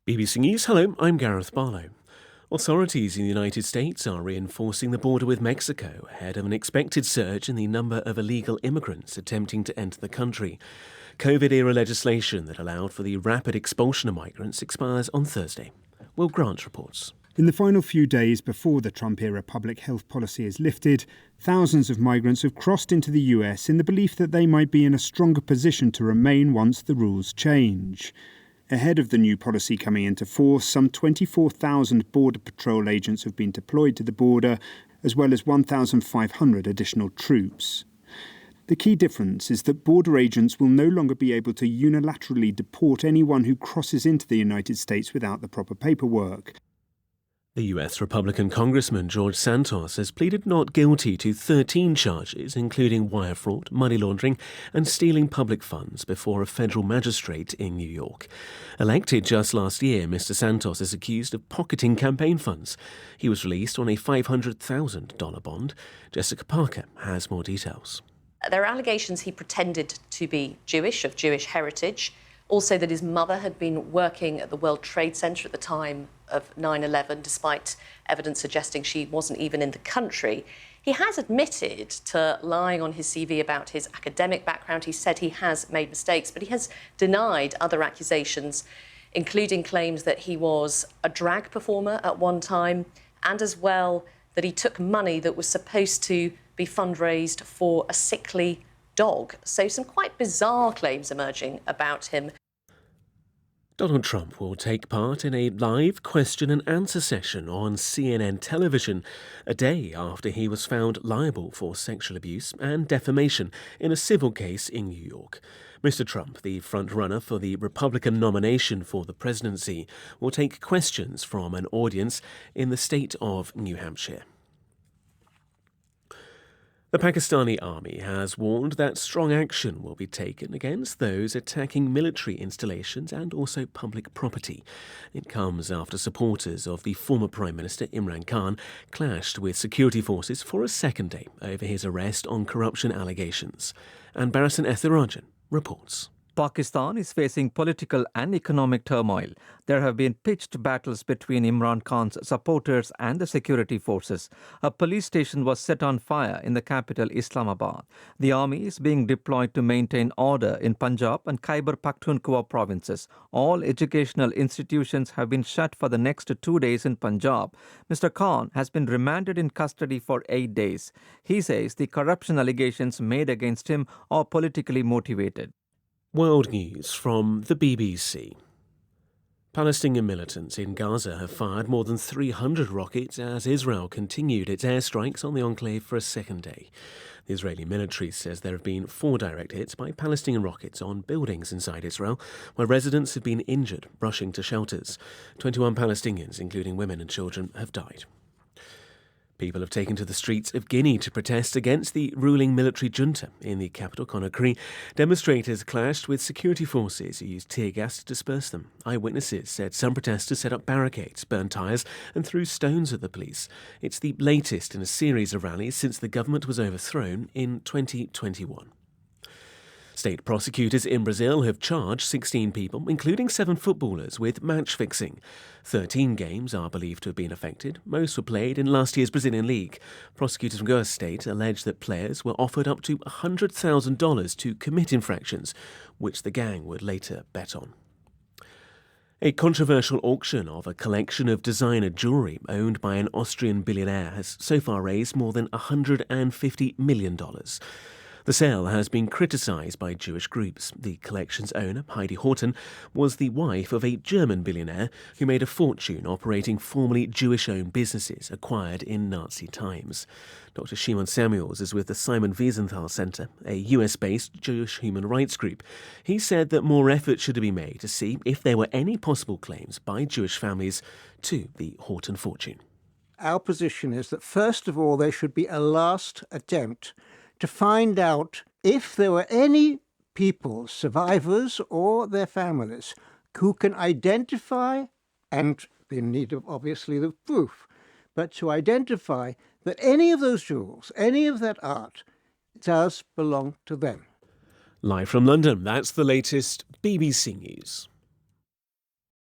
BBC News, hello, I'm Gareth Barlow. Authorities in the United States are reinforcing the border with Mexico ahead of an expected surge in the number of illegal immigrants attempting to enter the country. COVID-era legislation that allowed for the rapid expulsion of migrants expires on Thursday. Will Grant reports. In the final few days before the Trump-era public health policy is lifted, thousands of migrants have crossed into the US in the belief that they might be in a stronger position to remain once the rules change. Ahead of the new policy coming into force, some 24,000 Border Patrol agents have been deployed to the border, as well as 1,500 additional troops. The key difference is that border agents will no longer be able to unilaterally deport anyone who crosses into the United States without the proper paperwork. The US Republican Congressman George Santos has pleaded not guilty to 13 charges, including wire fraud, money laundering, and stealing public funds before a federal magistrate in New York. Elected just last year, Mr. Santos is accused of pocketing campaign funds. He was released on a $500,000 bond. Jessica Parker has more details. There are allegations he pretended to be Jewish, of Jewish heritage. Also that his mother had been working at the World Trade Center at the time of 9/11, despite evidence suggesting she wasn't even in the country. He has admitted to lying on his CV about his academic background. He said he has made mistakes, but he has denied other accusations, including claims that he was a drag performer at one time, and as well that he took money that was supposed to be fundraised for a sickly dog. So some quite bizarre claims emerging about him. Donald Trump will take part in a live question and answer session on CNN television a day after he was found liable for sexual abuse and defamation in a civil case in New York. Mr. Trump, the frontrunner for the Republican nomination for the presidency, will take questions from an audience in the state of New Hampshire. The Pakistani army has warned that strong action will be taken against those attacking military installations and also public property. It comes after supporters of the former Prime Minister Imran Khan clashed with security forces for a second day over his arrest on corruption allegations. And Barasan Ethirajan reports. Pakistan is facing political and economic turmoil. There have been pitched battles between Imran Khan's supporters and the security forces. A police station was set on fire in the capital, Islamabad. The army is being deployed to maintain order in Punjab and Khyber Pakhtunkhwa provinces. All educational institutions have been shut for the next 2 days in Punjab. Mr. Khan has been remanded in custody for 8 days. He says the corruption allegations made against him are politically motivated. World news from the BBC. Palestinian militants in Gaza have fired more than 300 rockets as Israel continued its airstrikes on the enclave for a second day. The Israeli military says there have been 4 direct hits by Palestinian rockets on buildings inside Israel, where residents have been injured rushing to shelters. 21 Palestinians, including women and children, have died. People have taken to the streets of Guinea to protest against the ruling military junta in the capital, Conakry. Demonstrators clashed with security forces who used tear gas to disperse them. Eyewitnesses said some protesters set up barricades, burned tyres and threw stones at the police. It's the latest in a series of rallies since the government was overthrown in 2021. State prosecutors in Brazil have charged 16 people, including 7 footballers, with match fixing. 13 games are believed to have been affected. Most were played in last year's Brazilian league. Prosecutors from Goiás State allege that players were offered up to $100,000 to commit infractions, which the gang would later bet on. A controversial auction of a collection of designer jewellery owned by an Austrian billionaire has so far raised more than $150 million. The sale has been criticised by Jewish groups. The collection's owner, Heidi Horton, was the wife of a German billionaire who made a fortune operating formerly Jewish-owned businesses acquired in Nazi times. Dr. Shimon Samuels is with the Simon Wiesenthal Center, a US-based Jewish human rights group. He said that more effort should be made to see if there were any possible claims by Jewish families to the Horton fortune. Our position is that, first of all, there should be a last attempt to find out if there were any people, survivors or their families, who can identify, and they need obviously the proof, but to identify that any of those jewels, any of that art, does belong to them. Live from London, that's the latest BBC News.